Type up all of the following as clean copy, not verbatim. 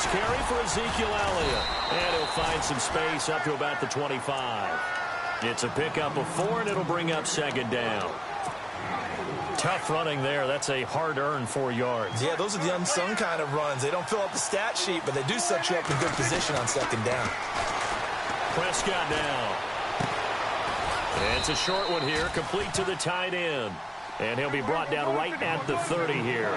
yards carry for Ezekiel Elliott. And he'll find some space up to about the 25. It's a pickup of 4, and it'll bring up second down. Tough running there. That's a hard-earned 4 yards. Yeah, those are the unsung kind of runs. They don't fill up the stat sheet, but they do set you up in good position on second down. Prescott now. And it's a short one here, complete to the tight end. And he'll be brought down right at the 30 here.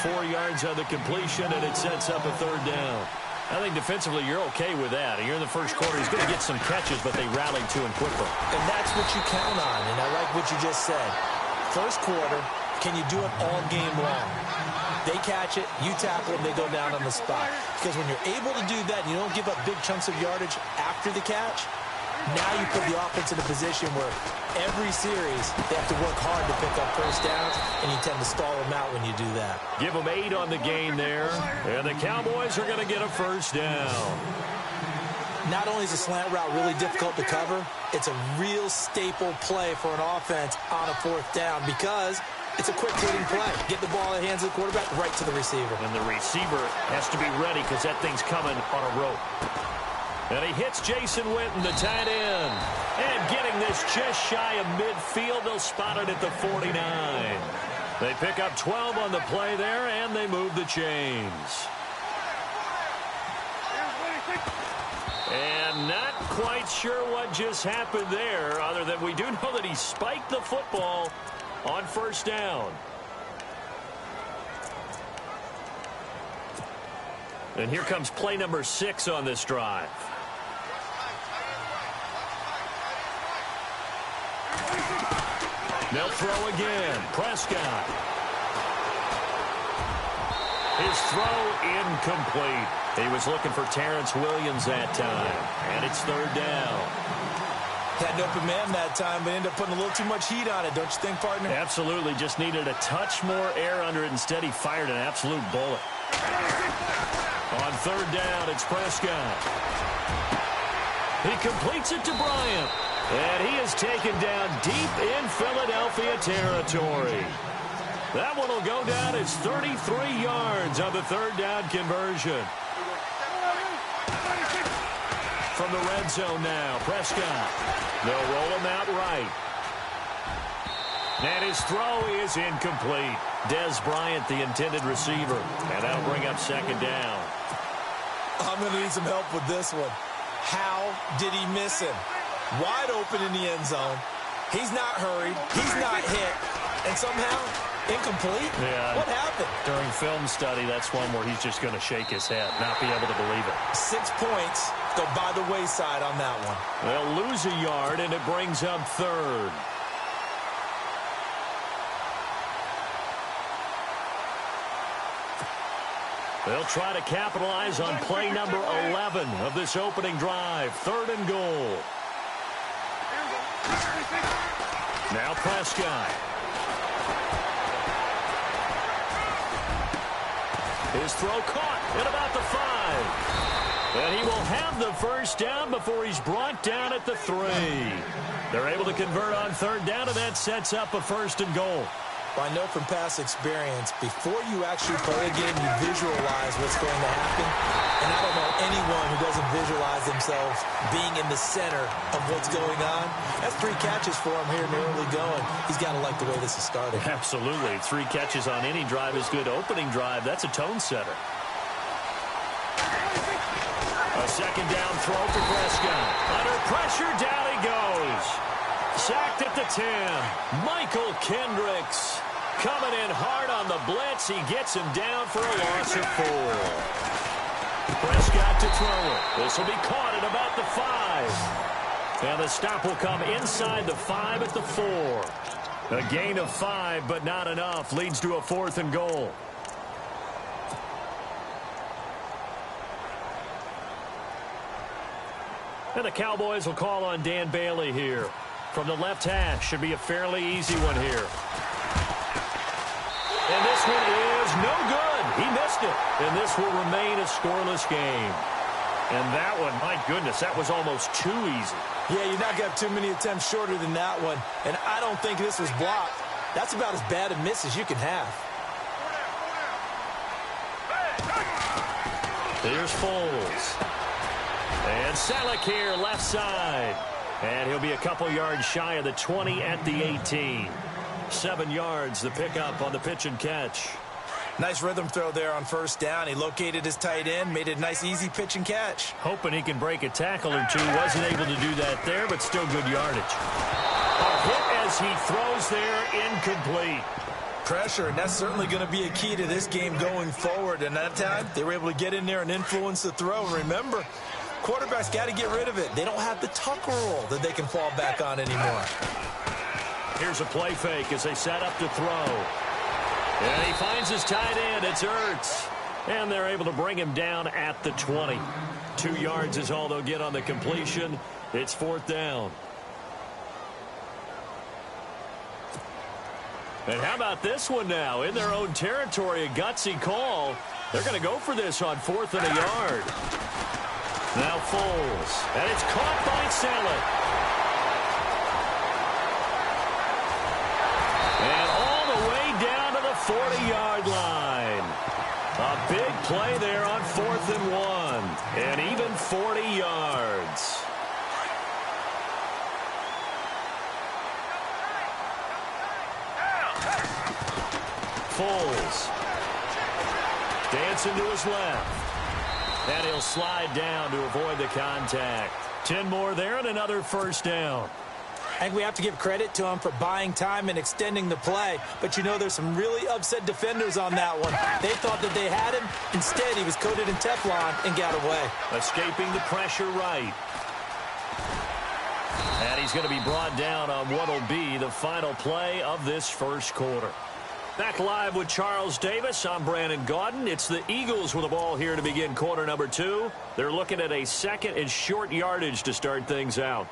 4 yards on the completion, and it sets up a third down. I think defensively you're okay with that. You're in the first quarter. He's going to get some catches, but they rallied to him quickly. And that's what you count on, and I like what you just said. First quarter, can you do it all game long? They catch it, you tackle them, they go down on the spot. Because when you're able to do that and you don't give up big chunks of yardage after the catch, now you put the offense in a position where every series they have to work hard to pick up first downs, and you tend to stall them out when you do that. Give them 8 on the game there, and the Cowboys are going to get a first down. Not only is a slant route really difficult to cover, it's a real staple play for an offense on a fourth down because it's a quick-hitting play. Get the ball in the hands of the quarterback right to the receiver. And the receiver has to be ready because that thing's coming on a rope. And he hits Jason Witten, the tight end. And getting this just shy of midfield, they'll spot it at the 49. They pick up 12 on the play there, and they move the chains. And not quite sure what just happened there, other than we do know that he spiked the football on first down. And here comes play number 6 on this drive. They'll throw again. Prescott. His throw incomplete. He was looking for Terrence Williams that time. And it's third down. Had an open man that time, but ended up putting a little too much heat on it, don't you think, partner? Absolutely. Just needed a touch more air under it. Instead, he fired an absolute bullet. On third down, it's Prescott. He completes it to Bryant. And he is taken down deep in Philadelphia territory. That one will go down as 33 yards on the third down conversion. From the red zone now, Prescott. They'll roll him out right. And his throw is incomplete. Dez Bryant, the intended receiver. And that'll bring up second down. I'm going to need some help with this one. How did he miss him? Wide open in the end zone. He's not hurried. He's not hit. And somehow, incomplete? Yeah. What happened? During film study, that's one where he's just going to shake his head, not be able to believe it. 6 points go by the wayside on that one. They'll lose a yard, and it brings up third. They'll try to capitalize on play number 11 of this opening drive. Third and goal. Now Prescott. His throw caught at about the 5. And he will have the first down before he's brought down at the 3. They're able to convert on third down, and that sets up a first and goal. Well, I know from past experience, before you actually play a game, you visualize what's going to happen. And I don't know anyone who doesn't visualize themselves being in the center of what's going on. That's 3 catches for him here in the early going. He's got to like the way this is starting. Absolutely. 3 catches on any drive is good. Opening drive, that's a tone setter. A second down throw for Prescott. Under pressure, down he goes. Sacked at the 10. Michael Kendricks coming in hard on the blitz. He gets him down for a loss of 4. Prescott to throw it. This will be caught at about the 5. And the stop will come inside the 5 at the 4. A gain of 5, but not enough. Leads to a 4th and goal. And the Cowboys will call on Dan Bailey here. From the left hash, should be a fairly easy one here. And this one is no good. He missed it. And this will remain a scoreless game. And that one, my goodness, that was almost too easy. Yeah, you're not going to have too many attempts shorter than that one. And I don't think this was blocked. That's about as bad a miss as you can have. Here's Foles. And Selleck here, left side. And he'll be a couple yards shy of the 20 at the 18. 7 yards, the pickup on the pitch and catch. Nice rhythm throw there on first down. He located his tight end, made it a nice, easy pitch and catch. Hoping he can break a tackle or two. Wasn't able to do that there, but still good yardage. A hit as he throws there, incomplete. Pressure, and that's certainly going to be a key to this game going forward. And that time, they were able to get in there and influence the throw. Remember, quarterbacks got to get rid of it. They don't have the tuck rule that they can fall back on anymore. Here's a play fake as they set up to throw. And he finds his tight end. It's Ertz. And they're able to bring him down at the 20. 2 yards is all they'll get on the completion. It's 4th down. And how about this one now? In their own territory, a gutsy call. They're going to go for this on 4th and a yard. Now Foles. And it's caught by Selleck. And all the way down to the 40-yard line. A big play there on 4th and 1. And even 40 yards. Foles. Dancing to his left. And he'll slide down to avoid the contact. 10 more there and another first down. I think we have to give credit to him for buying time and extending the play. But, you know, there's some really upset defenders on that one. They thought that they had him. Instead, he was coated in Teflon and got away. Escaping the pressure right. And he's going to be brought down on what will be the final play of this first quarter. Back live with Charles Davis. I'm Brandon Gaudin. It's the Eagles with the ball here to begin quarter number 2. They're looking at a 2nd and short yardage to start things out.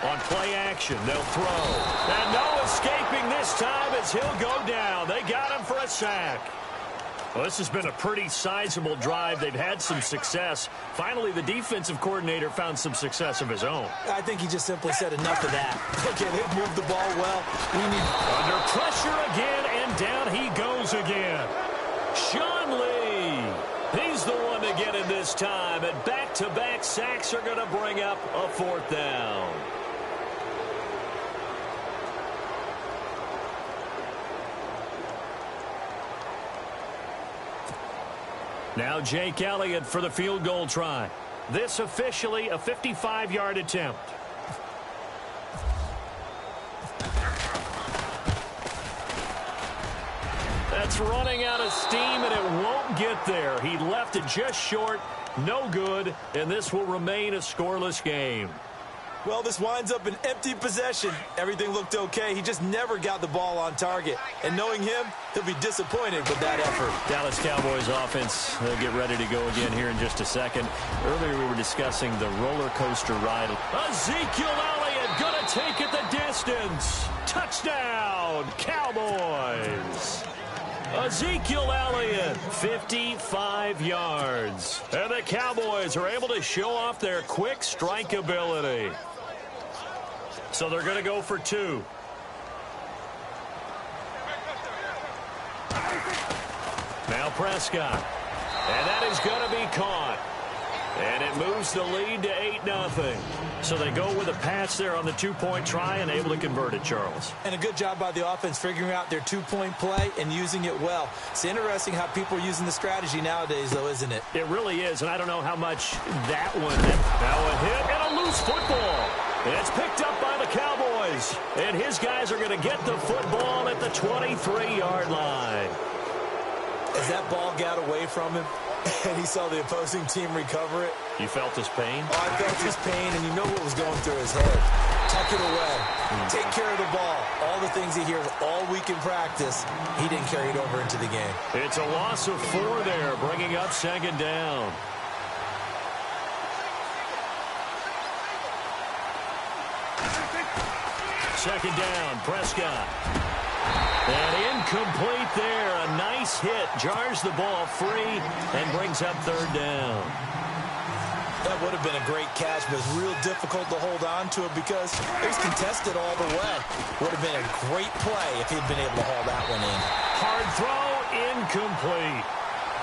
On play action, they'll throw. And no escaping this time as he'll go down. They got him for a sack. Well, this has been a pretty sizable drive. They've had some success. Finally, the defensive coordinator found some success of his own. I think he just simply said enough of that. Okay, they've moved the ball well. We need... Under pressure again, and down he goes again. Sean Lee. He's the one to get it this time. And back-to-back sacks are going to bring up a 4th down. Now Jake Elliott for the field goal try. This officially a 55-yard attempt. That's running out of steam, and it won't get there. He left it just short, no good, and this will remain a scoreless game. Well, this winds up an empty possession. Everything looked okay. He just never got the ball on target. And knowing him, he'll be disappointed with that effort. Dallas Cowboys offense, they'll get ready to go again here in just a second. Earlier we were discussing the roller coaster ride. Ezekiel Elliott going to take it the distance. Touchdown, Cowboys. Ezekiel Elliott, 55 yards. And the Cowboys are able to show off their quick strike ability. So they're going to go for 2. Now Prescott. And that is going to be caught. And it moves the lead to 8-0. So they go with a pass there on the 2-point try and able to convert it, Charles. And a good job by the offense figuring out their 2-point play and using it well. It's interesting how people are using the strategy nowadays, though, isn't it? It really is, and I don't know how much that one. Now a hit and a loose football. And it's picked up by the Cowboys. And his guys are going to get the football at the 23-yard line. As that ball got away from him, and he saw the opposing team recover it. You felt his pain? Oh, I felt his pain, and you know what was going through his head. Tuck it away. Take care of the ball. All the things he hears all week in practice, he didn't carry it over into the game. It's a loss of 4 there, bringing up 2nd down. Second down, Prescott. And incomplete there. A nice hit. Jars the ball free and brings up third down. That would have been a great catch, but it's real difficult to hold on to it because it was contested all the way. Would have been a great play if he'd been able to haul that one in. Hard throw, incomplete.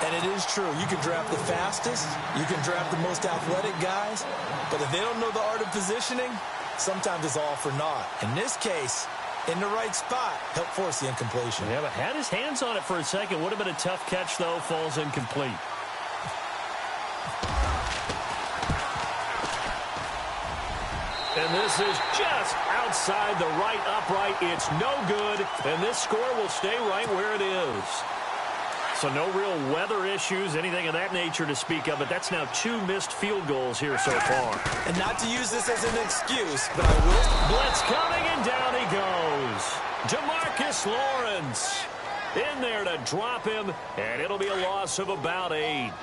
And it is true. You can draft the fastest. You can draft the most athletic guys. But if they don't know the art of positioning, sometimes it's all for naught. In this case, in the right spot, helped force the incompletion. Yeah, but had his hands on it for a second. Would have been a tough catch, though. Falls incomplete. And this is just outside the right upright. It's no good, and this score will stay right where it is. So no real weather issues, anything of that nature to speak of, but that's now 2 missed field goals here so far. And not to use this as an excuse, but I will. Blitz coming, and down he goes. DeMarcus Lawrence in there to drop him, and it'll be a loss of about 8.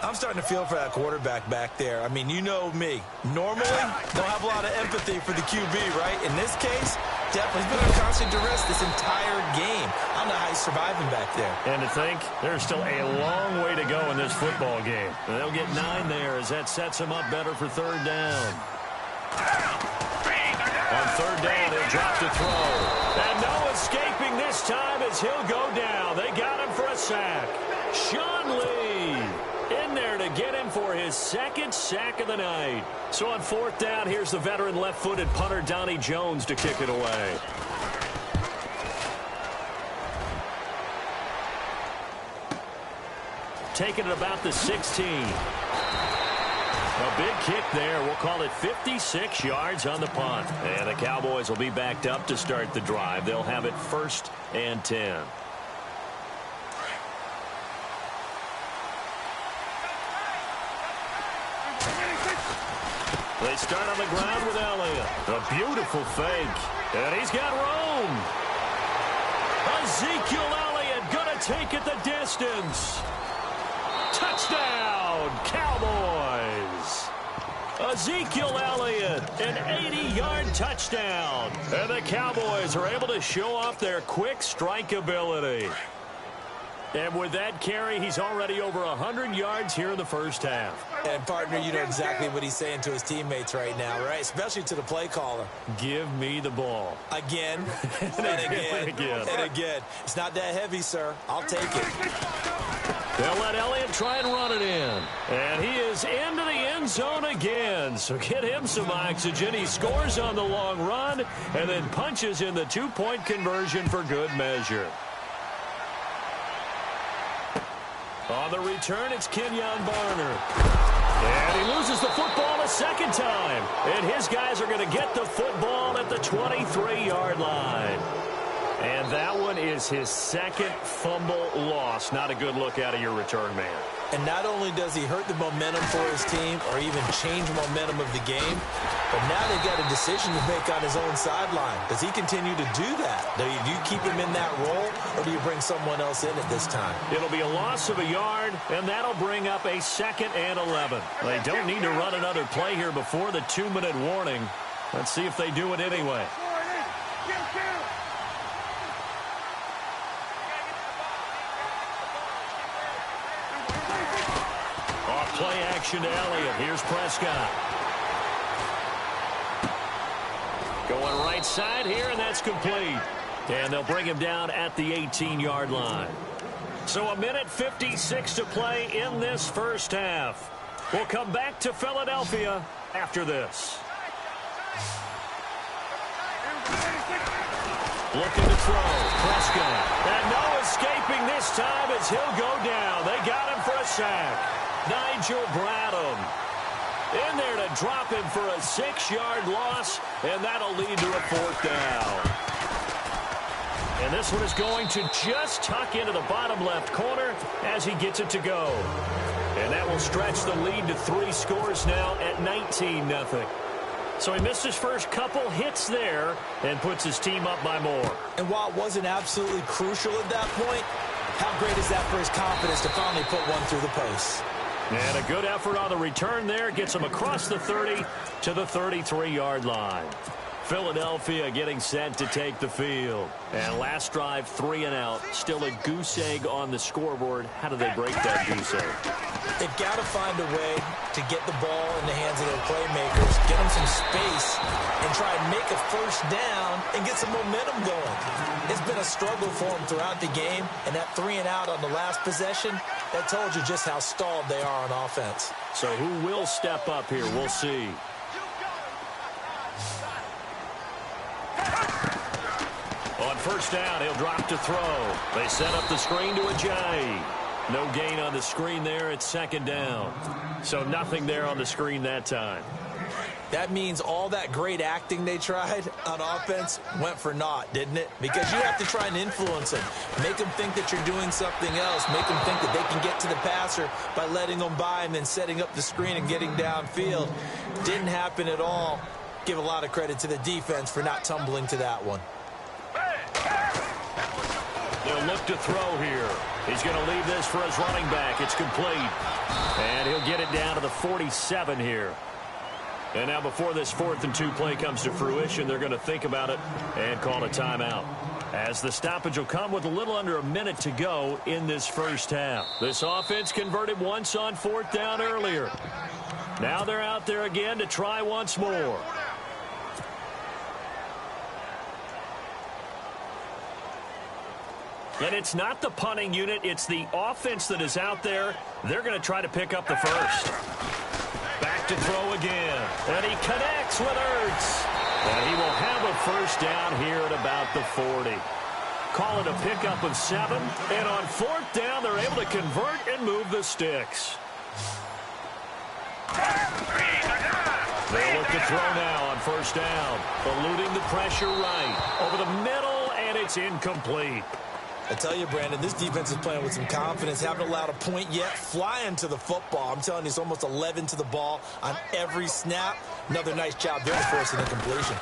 I'm starting to feel for that quarterback back there. I mean, you know me. Normally, don't have a lot of empathy for the QB, right? In this case, definitely. He's been under constant duress this entire game. I don't know how he's surviving back there. And to think, there's still a long way to go in this football game. And they'll get 9 there as that sets him up better for third down. On third down, he'll drop to throw. And no escaping this time as he'll go down. They got him for a sack. Sean Lee in there to get him for his 2nd sack of the night. So on fourth down, here's the veteran left-footed punter Donnie Jones to kick it away. Taking it about the 16. A big kick there. We'll call it 56 yards on the punt. And the Cowboys will be backed up to start the drive. They'll have it 1st and 10. They start on the ground with Elliott. A beautiful fake. And he's got room. Ezekiel Elliott going to take it the distance. Touchdown, Cowboys. Ezekiel Elliott, an 80-yard touchdown. And the Cowboys are able to show off their quick strike ability. And with that carry, he's already over 100 yards here in the first half. And, partner, you know exactly what he's saying to his teammates right now, right? Especially to the play caller. Give me the ball. Again, and again, and again. It's not that heavy, sir. I'll take it. They'll let Elliott try and run it in. And he is into the end zone again. So get him some oxygen. He scores on the long run and then punches in the 2-point conversion for good measure. On the return, it's Kenyon Barner. And he loses the football a second time. And his guys are going to get the football at the 23-yard line. And that one is his 2nd fumble loss. Not a good look out of your return man. And not only does he hurt the momentum for his team or even change the momentum of the game, but now they've got a decision to make on his own sideline. Does he continue to do that? Do you keep him in that role, or do you bring someone else in at this time? It'll be a loss of a yard, and that'll bring up a 2nd and 11. They don't need to run another play here before the 2-minute warning. Let's see if they do it anyway. Play action to Elliott. Here's Prescott. Going right side here, and that's complete. And they'll bring him down at the 18-yard line. So 1:56 to play in this first half. We'll come back to Philadelphia after this. Looking to throw. Prescott. And no escaping this time as he'll go down. They got him for a sack. Nigel Bradham in there to drop him for a 6-yard loss, and that'll lead to a 4th down. And this one is going to just tuck into the bottom left corner as he gets it to go. And that will stretch the lead to 3 scores now at 19-0. So he missed his first couple hits there and puts his team up by more. And while it wasn't absolutely crucial at that point, how great is that for his confidence to finally put one through the post? And a good effort on the return there. Gets him across the 30 to the 33-yard line. Philadelphia getting set to take the field. And last drive, 3 and out. Still a goose egg on the scoreboard. How do they break that goose egg? They've got to find a way to get the ball in the hands of their playmakers, get them some space, and try and make a first down and get some momentum going. It's been a struggle for them throughout the game, and that 3 and out on the last possession, that told you just how stalled they are on offense. So who will step up here? We'll see. On first down, he'll drop to throw. They set up the screen to Ajayi. No gain on the screen there. It's second down. So nothing there on the screen that time. That means all that great acting they tried on offense went for naught, didn't it? Because you have to try and influence them. Make them think that you're doing something else. Make them think that they can get to the passer by letting them by and then setting up the screen and getting downfield. Didn't happen at all. Give a lot of credit to the defense for not tumbling to that one. They'll look to throw here. He's going to leave this for his running back. It's complete. And he'll get it down to the 47 here. And now before this 4th and 2 play comes to fruition, they're going to think about it and call a timeout. As the stoppage will come with a little under a minute to go in this first half. This offense converted once on 4th down earlier. Now they're out there again to try once more. And it's not the punting unit, it's the offense that is out there. They're going to try to pick up the first. Back to throw again. And he connects with Ertz. And he will have a first down here at about the 40. Call it a pickup of 7. And on 4th down, they're able to convert and move the sticks. They'll look to throw now on first down. Eluding the pressure right. Over the middle, and it's incomplete. I tell you, Brandon, this defense is playing with some confidence. Haven't allowed a point yet. Flying to the football. I'm telling you, it's almost 11 to the ball on every snap. Another nice job there for us in the completion.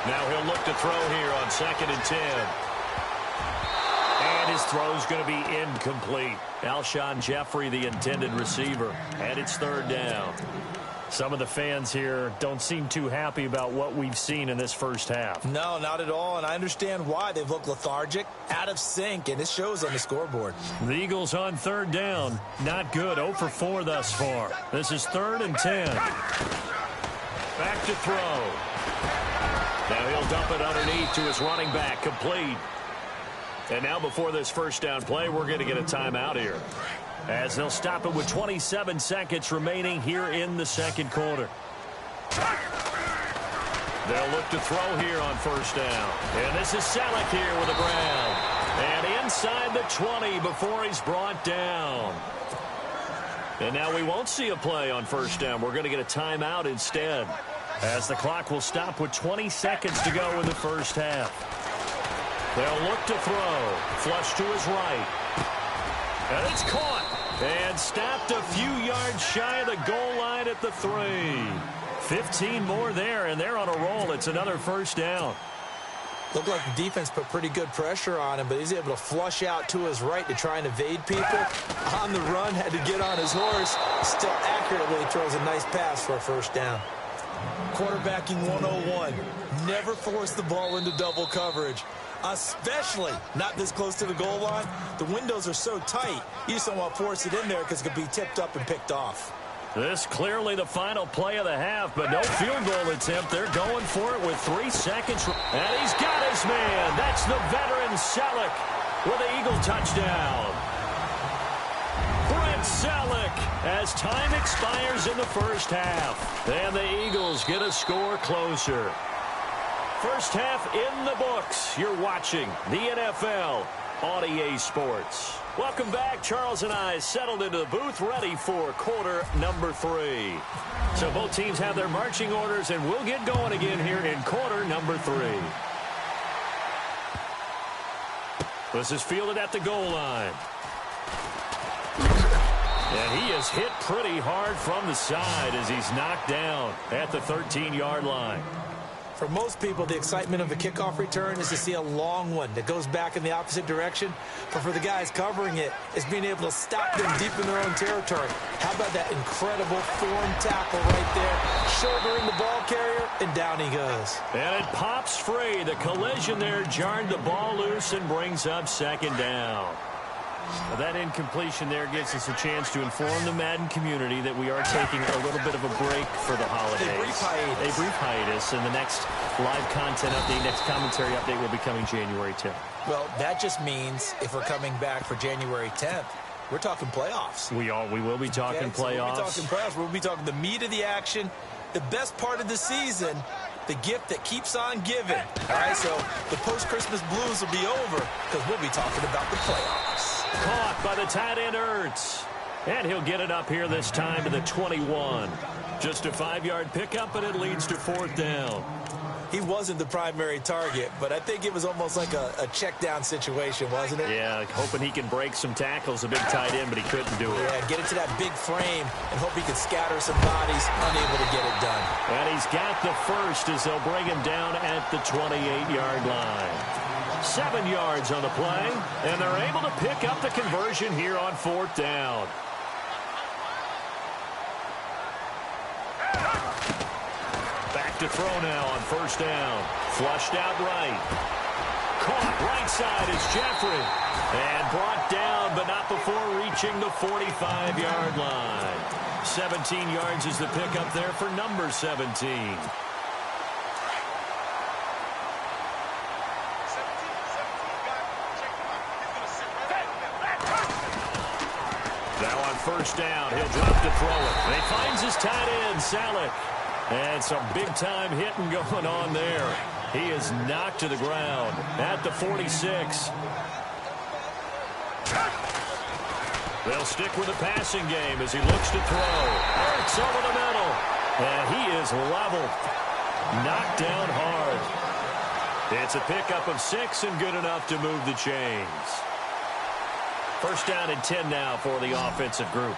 Now he'll look to throw here on 2nd and 10. And his throw's going to be incomplete. Alshon Jeffrey, the intended receiver. And it's 3rd down. Some of the fans here don't seem too happy about what we've seen in this first half. No, not at all, and I understand why. They've looked lethargic, out of sync, and it shows on the scoreboard. The Eagles on 3rd down. Not good. 0 for 4 thus far. This is 3rd and 10. Back to throw. Now he'll dump it underneath to his running back. Complete. And now before this first down play, we're going to get a timeout here, as they'll stop it with 27 seconds remaining here in the second quarter. They'll look to throw here on first down. And this is Selleck here with the ground. And inside the 20 before he's brought down. And now we won't see a play on first down. We're going to get a timeout instead, as the clock will stop with 20 seconds to go in the first half. They'll look to throw. Flush to his right. And it's caught and stopped a few yards shy of the goal line at the 3. 15 more there, and they're on a roll. It's another first down. Looked like the defense put pretty good pressure on him, but he's able to flush out to his right to try and evade people. On the run, had to get on his horse. Still accurately throws a nice pass for a first down. Quarterbacking 101. Never force the ball into double coverage, especially not this close to the goal line. The windows are so tight, you just don't want to force it in there because it could be tipped up and picked off. This clearly the final play of the half, but no field goal attempt. They're going for it with 3 seconds. And he's got his man. That's the veteran Selleck with the Eagle touchdown. Brent Selleck as time expires in the first half. And the Eagles get a score closer. First half in the books. You're watching the NFL on EA Sports. Welcome back. Charles and I settled into the booth, ready for quarter number 3. So both teams have their marching orders, and we'll get going again here in quarter number 3. This is fielded at the goal line. And he is hit pretty hard from the side as he's knocked down at the 13-yard line. For most people, the excitement of a kickoff return is to see a long one that goes back in the opposite direction. But for the guys covering it, it's being able to stop them deep in their own territory. How about that incredible form tackle right there? Shouldering the ball carrier, and down he goes. And it pops free. The collision there jarred the ball loose and brings up second down. Well, that incompletion there gives us a chance to inform the Madden community that we are taking a little bit of a break for the holidays. A brief hiatus, and the next live content update, next commentary update will be coming January 10th. Well, that just means if we're coming back for January 10th, we're talking playoffs. We will be talking playoffs. We'll be talking playoffs. We'll be talking the meat of the action, the best part of the season, the gift that keeps on giving. All right, so the post-Christmas blues will be over because we'll be talking about the playoffs. Caught by the tight end Ertz. And he'll get it up here this time to the 21. Just a 5-yard pickup, and it leads to fourth down. He wasn't the primary target, but I think it was almost like a check-down situation, wasn't it? Yeah, hoping he can break some tackles, a big tight end, but he couldn't do it. Yeah, get into that big frame and hope he can scatter some bodies, unable to get it done. And he's got the first as they'll bring him down at the 28-yard line. 7 yards on the play, and they're able to pick up the conversion here on fourth down. Back to throw now on first down. Flushed out right. Caught right side is Jeffrey. And brought down, but not before reaching the 45-yard line. 17 yards is the pickup there for number 17. Now on first down, he'll drop to throw it. And he finds his tight end, Salek. And some big-time hitting going on there. He is knocked to the ground at the 46. They'll stick with the passing game as he looks to throw. Ertz over the middle. And he is leveled. Knocked down hard. It's a pickup of 6 and good enough to move the chains. First down and 10 now for the offensive group.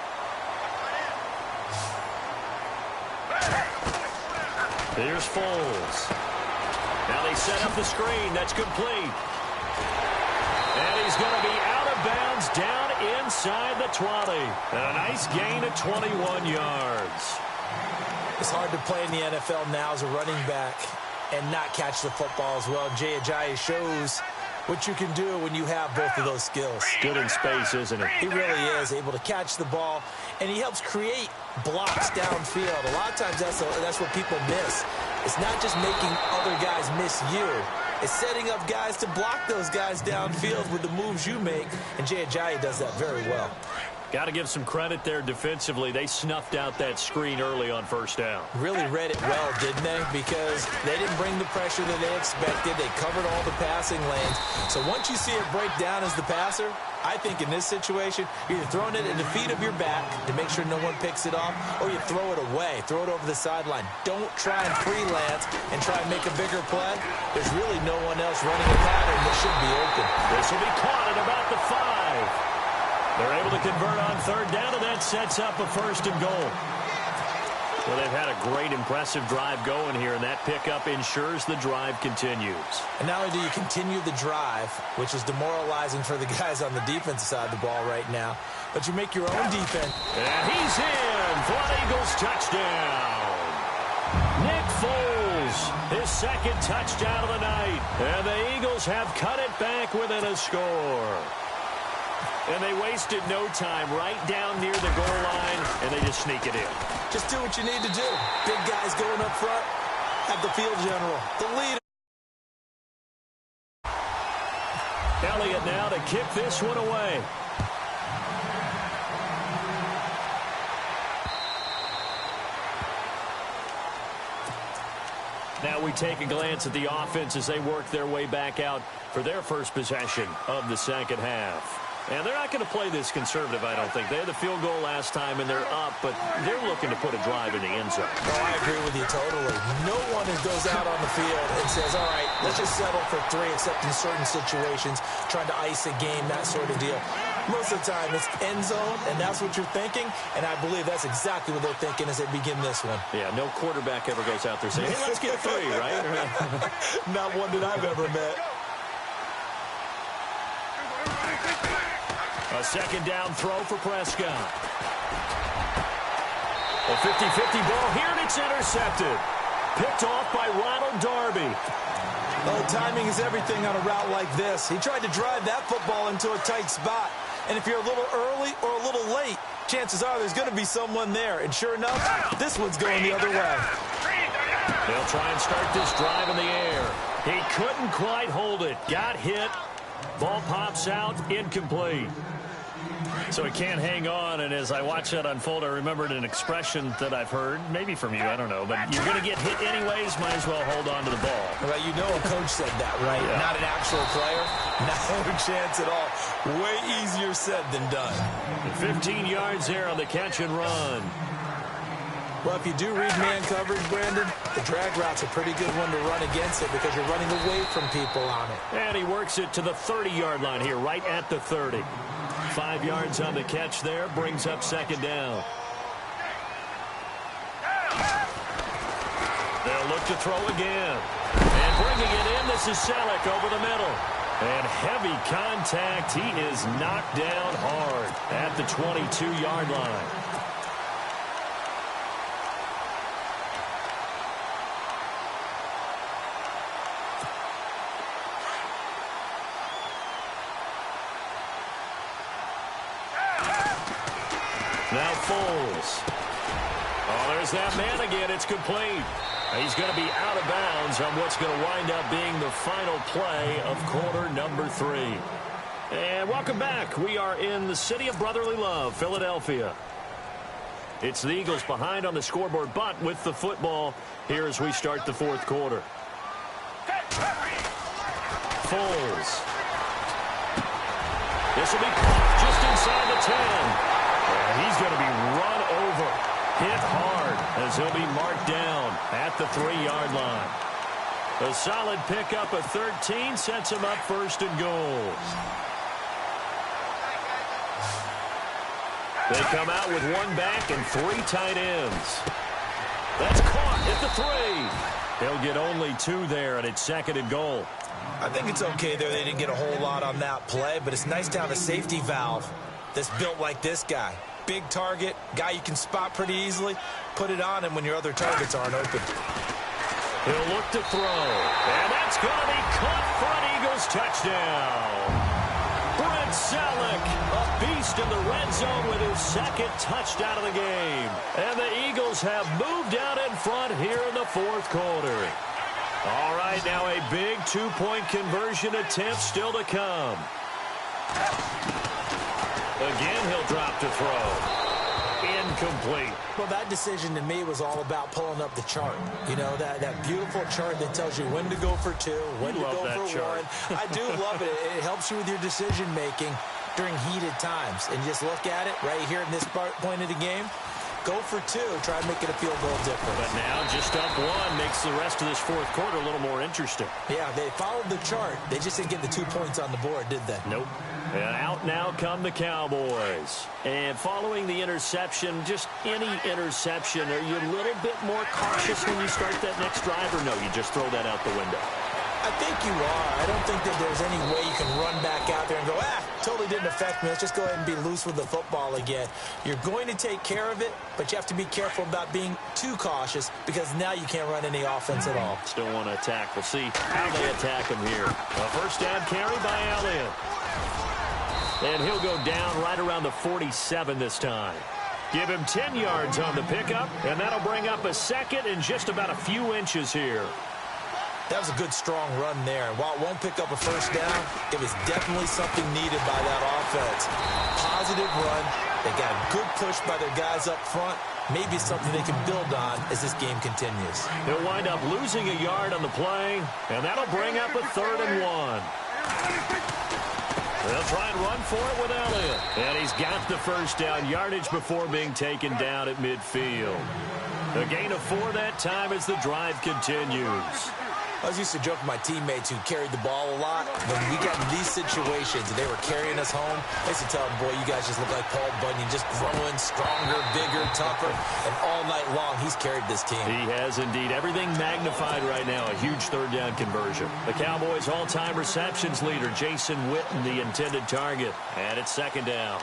Here's Foles. Now they set up the screen. That's complete. And he's going to be out of bounds down inside the 20. And a nice gain of 21 yards. It's hard to play in the NFL now as a running back and not catch the football as well. Jay Ajayi shows what you can do when you have both of those skills. Good in space, isn't he? He really is able to catch the ball, and he helps create blocks downfield. A lot of times that's what people miss. It's not just making other guys miss you. It's setting up guys to block those guys downfield with the moves you make, and Jay Ajayi does that very well. Got to give some credit there defensively. They snuffed out that screen early on first down. Really read it well, didn't they? Because they didn't bring the pressure that they expected. They covered all the passing lanes. So once you see it break down as the passer, I think in this situation, you're either throwing it at the feet of your back to make sure no one picks it off, or you throw it away, throw it over the sideline. Don't try and freelance and try and make a bigger play. There's really no one else running a pattern that should be open. This will be caught at about the 5. They're able to convert on third down, and that sets up a first and goal. Well, they've had a great, impressive drive going here, and that pickup ensures the drive continues. And not only do you continue the drive, which is demoralizing for the guys on the defensive side of the ball right now, but you make your own defense. And he's in for an Eagles touchdown. Nick Foles, his second touchdown of the night. And the Eagles have cut it back within a score. And they wasted no time right down near the goal line, and they just sneak it in. Just do what you need to do. Big guys going up front. Have the field general, the leader. Elliott now to kick this one away. Now we take a glance at the offense as they work their way back out for their first possession of the second half. And they're not going to play this conservative, I don't think. They had the field goal last time, and they're up, but they're looking to put a drive in the end zone. Oh, I agree with you totally. No one goes out on the field and says, all right, let's just settle for 3, except in certain situations, trying to ice a game, that sort of deal. Most of the time, it's end zone, and that's what you're thinking, and I believe that's exactly what they're thinking as they begin this one. Yeah, no quarterback ever goes out there saying, hey, let's get 3, right? Not one that I've ever met. A second down throw for Prescott. A 50-50 ball here, and it's intercepted. Picked off by Ronald Darby. Oh, timing is everything on a route like this. He tried to drive that football into a tight spot. And if you're a little early or a little late, chances are there's going to be someone there. And sure enough, this one's going the other way. They'll try and start this drive in the air. He couldn't quite hold it. Got hit. Ball pops out. Incomplete. So he can't hang on, and as I watch that unfold, I remembered an expression that I've heard, maybe from you, I don't know, but you're going to get hit anyways, might as well hold on to the ball. Well, you know a coach said that, right? Yeah. Not an actual player. No chance at all. Way easier said than done. 15 yards there on the catch and run. Well, if you do read man coverage, Brandon, the drag route's a pretty good one to run against it because you're running away from people on it. And he works it to the 30-yard line here, right at the 30. 5 yards on the catch there, brings up second down. They'll look to throw again. And bringing it in, this is Selleck over the middle. And heavy contact. He is knocked down hard at the 22-yard line. Now Foles. Oh, there's that man again. It's complete. He's going to be out of bounds on what's going to wind up being the final play of quarter number 3. And welcome back. We are in the city of brotherly love, Philadelphia. It's the Eagles behind on the scoreboard, but with the football here as we start the fourth quarter. Foles. This will be caught just inside the 10. And he's going to be run over, hit hard, as he'll be marked down at the 3-yard line. A solid pickup of 13 sets him up first and goal. They come out with 1 back and 3 tight ends. That's caught at the 3. He'll get only 2 there, and it's second and goal. I think it's okay there. They didn't get a whole lot on that play, but it's nice to have a safety valve that's built like this guy. Big target, guy you can spot pretty easily. Put it on him when your other targets aren't open. He'll look to throw, and that's going to be caught for an Eagles touchdown. Brent Selleck, a beast in the red zone with his second touchdown of the game. And the Eagles have moved out in front here in the fourth quarter. All right, now a big 2-point conversion attempt still to come. Again, he'll drop to throw. Incomplete. Well, that decision to me was all about pulling up the chart. You know, that beautiful chart that tells you when to go for 2, when to go for chart. 1. I do love it. It helps you with your decision-making during heated times. And just look at it right here in this point of the game. Go for 2. Try and make it a field goal difference. But now just up 1 makes the rest of this fourth quarter a little more interesting. Yeah, they followed the chart. They just didn't get the 2 points on the board, did they? Nope. And out now come the Cowboys. And following the interception, just any interception, are you a little bit more cautious when you start that next drive, or no, you just throw that out the window? I think you are. I don't think that there's any way you can run back out there and go, totally didn't affect me. Let's just go ahead and be loose with the football again. You're going to take care of it, but you have to be careful about being too cautious because now you can't run any offense at all. Still want to attack. We'll see how they attack him here. A first down carry by Elliott. And he'll go down right around the 47 this time. Give him 10 yards on the pickup, and that'll bring up a second and just about a few inches here. That was a good, strong run there. And while it won't pick up a first down, it was definitely something needed by that offense. Positive run. They got a good push by their guys up front. Maybe something they can build on as this game continues. They'll wind up losing a yard on the play, and that'll bring up a 3rd and 1. They'll try and run for it with Elliott. And he's got the first down yardage before being taken down at midfield. A gain of 4 that time as the drive continues. I was used to joke with my teammates who carried the ball a lot. When we got in these situations and they were carrying us home, I used to tell them, boy, you guys just look like Paul Bunyan, just growing, stronger, bigger, tougher. And all night long, he's carried this team. He has indeed. Everything magnified right now. A huge third down conversion. The Cowboys' all-time receptions leader, Jason Witten, the intended target. And it's second down.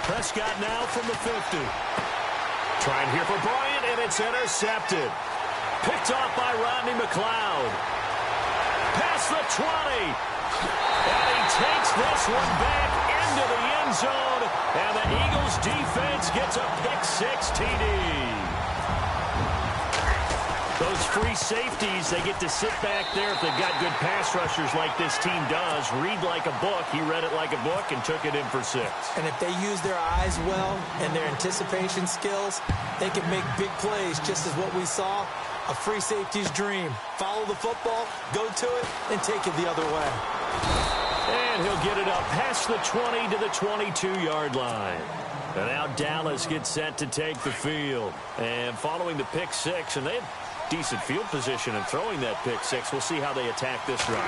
Prescott now from the 50. Trying here for Bryant, and it's intercepted. Picked off by Rodney McLeod. Past the 20. And he takes this one back into the end zone. And the Eagles defense gets a pick-6 TD. Those free safeties, they get to sit back there if they've got good pass rushers like this team does. Read like a book. He read it like a book and took it in for 6. And if they use their eyes well and their anticipation skills, they can make big plays, just as what we saw. A free safety's dream. Follow the football, go to it, and take it the other way. And he'll get it up past the 20 to the 22-yard line. And now Dallas gets set to take the field. And following the pick-6, and they have decent field position and throwing that pick-6. We'll see how they attack this drive.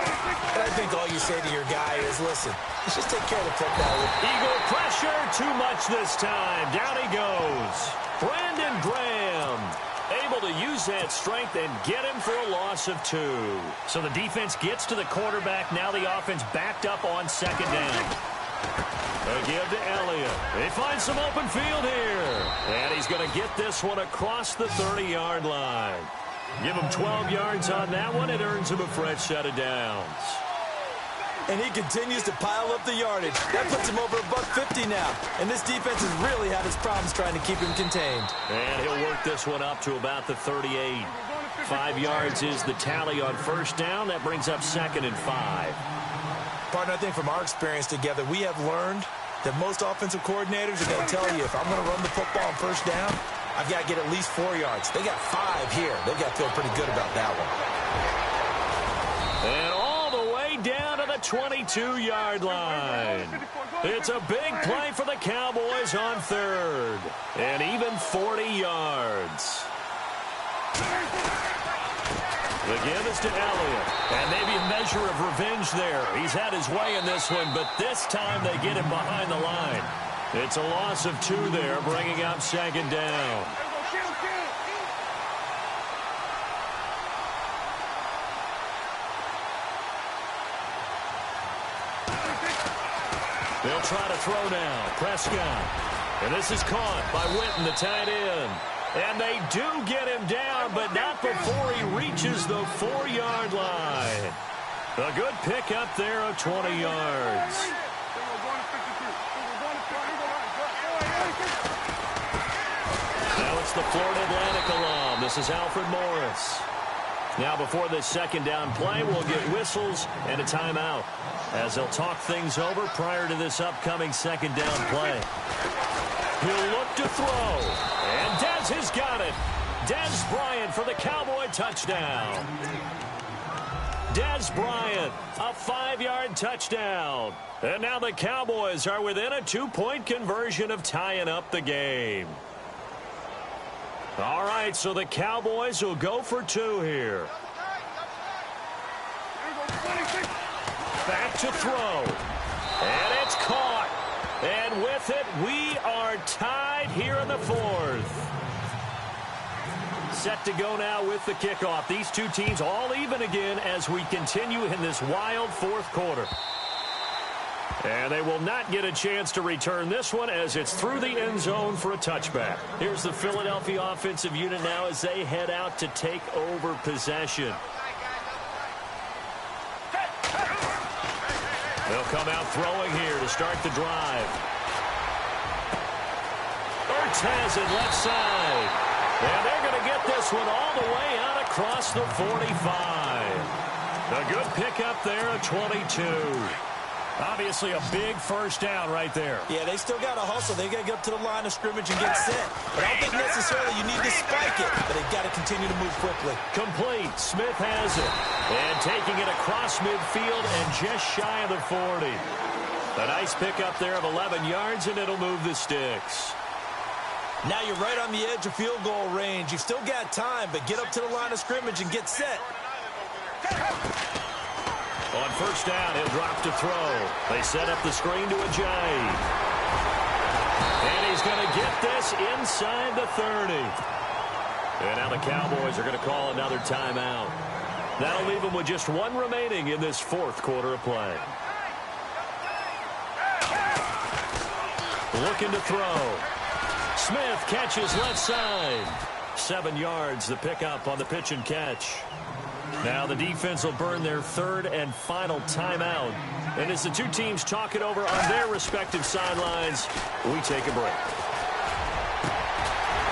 And I think all you say to your guy is, listen, let's just take care of the football. Eagle pressure, too much this time. Down he goes. Brandon Graham able to use that strength and get him for a loss of 2. So the defense gets to the quarterback. Now the offense backed up on second down. They give to Elliott. They find some open field here. And he's going to get this one across the 30-yard line. Give him 12 yards on that one. It earns him a fresh set of downs. And he continues to pile up the yardage. That puts him over $150 now. And this defense has really had its problems trying to keep him contained. And he'll work this one up to about the 38. 5 yards is the tally on first down. That brings up 2nd and 5. Partner, I think from our experience together, we have learned that most offensive coordinators are going to tell you, if I'm going to run the football on first down, I've got to get at least 4 yards. They got 5 here. They've got to feel pretty good about that one. And all the way down to the 22-yard line. It's a big play for the Cowboys on third. And even 40 yards. The give is to Elliott. And maybe a measure of revenge there. He's had his way in this one, but this time they get him behind the line. It's a loss of 2 there, bringing up second down. They'll try to throw now. Prescott. And this is caught by Witten, the tight end. And they do get him down, but not before he reaches the 4-yard line. A good pickup there of 20 yards. Now it's the Florida Atlantic alum. This is Alfred Morris. Now before this second down play, we'll get whistles and a timeout as they'll talk things over prior to this upcoming second down play. He'll look to throw. And Dez has got it. Dez Bryant for the Cowboy touchdown. Dez Bryant, a 5-yard touchdown. And now the Cowboys are within a 2-point conversion of tying up the game. All right, so the Cowboys will go for 2 here. Back to throw. And it's caught. And with it, we are tied here in the 4th. Set to go now with the kickoff. These two teams all even again as we continue in this wild 4th quarter. And they will not get a chance to return this one as it's through the end zone for a touchback. Here's the Philadelphia offensive unit now as they head out to take over possession. They'll come out throwing here to start the drive. Ertz has it left side. And they're going to get this one all the way out across the 45. A good pickup there at 22. Obviously a big first down right there. Yeah, they still got to hustle. They got to get up to the line of scrimmage and get set. But I don't think necessarily you need to spike it, but they've got to continue to move quickly. Complete. Smith has it. And taking it across midfield and just shy of the 40. A nice pickup there of 11 yards, and it'll move the sticks. Now you're right on the edge of field goal range. You've still got time, but get up to the line of scrimmage and get set. On first down, he'll drop to throw. They set up the screen to Ajayi. And he's going to get this inside the 30. And now the Cowboys are going to call another timeout. That'll leave them with just one remaining in this fourth quarter of play. Looking to throw. Smith catches left side. 7 yards, the pickup on the pitch and catch. Now the defense will burn their third and final timeout. And as the two teams talk it over on their respective sidelines, we take a break.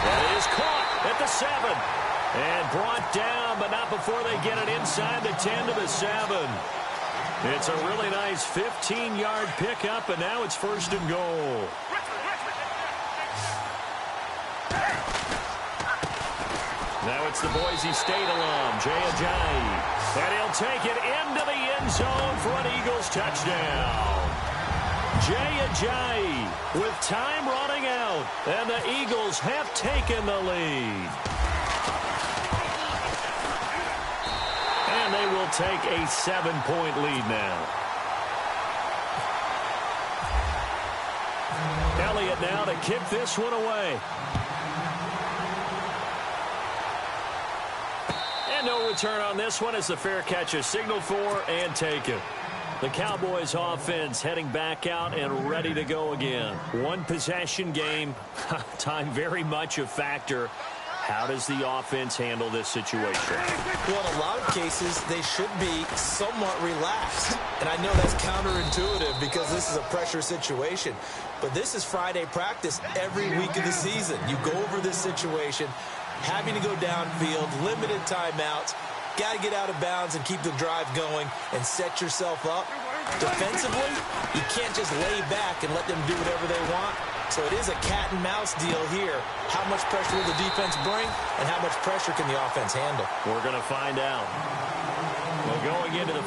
That is caught at the 7. And brought down, but not before they get it inside the 10 to the 7. It's a really nice 15-yard pickup, and now it's first and goal. Now it's the Boise State alum, Jay Ajayi. And he'll take it into the end zone for an Eagles touchdown. Jay Ajayi with time running out, and the Eagles have taken the lead. And they will take a 7-point lead now. Elliott now to kick this one away. No return on this one as the fair catch is signaled for and taken. The Cowboys offense heading back out and ready to go again. One possession game. Time very much a factor. How does the offense handle this situation? Well, in a lot of cases, they should be somewhat relaxed. And I know that's counterintuitive because this is a pressure situation. But this is Friday practice every week of the season. You go over this situation, having to go downfield, limited timeouts, got to get out of bounds and keep the drive going and set yourself up. Defensively, you can't just lay back and let them do whatever they want. So it is a cat and mouse deal here. How much pressure will the defense bring and how much pressure can the offense handle? We're going to find out. Well, going into the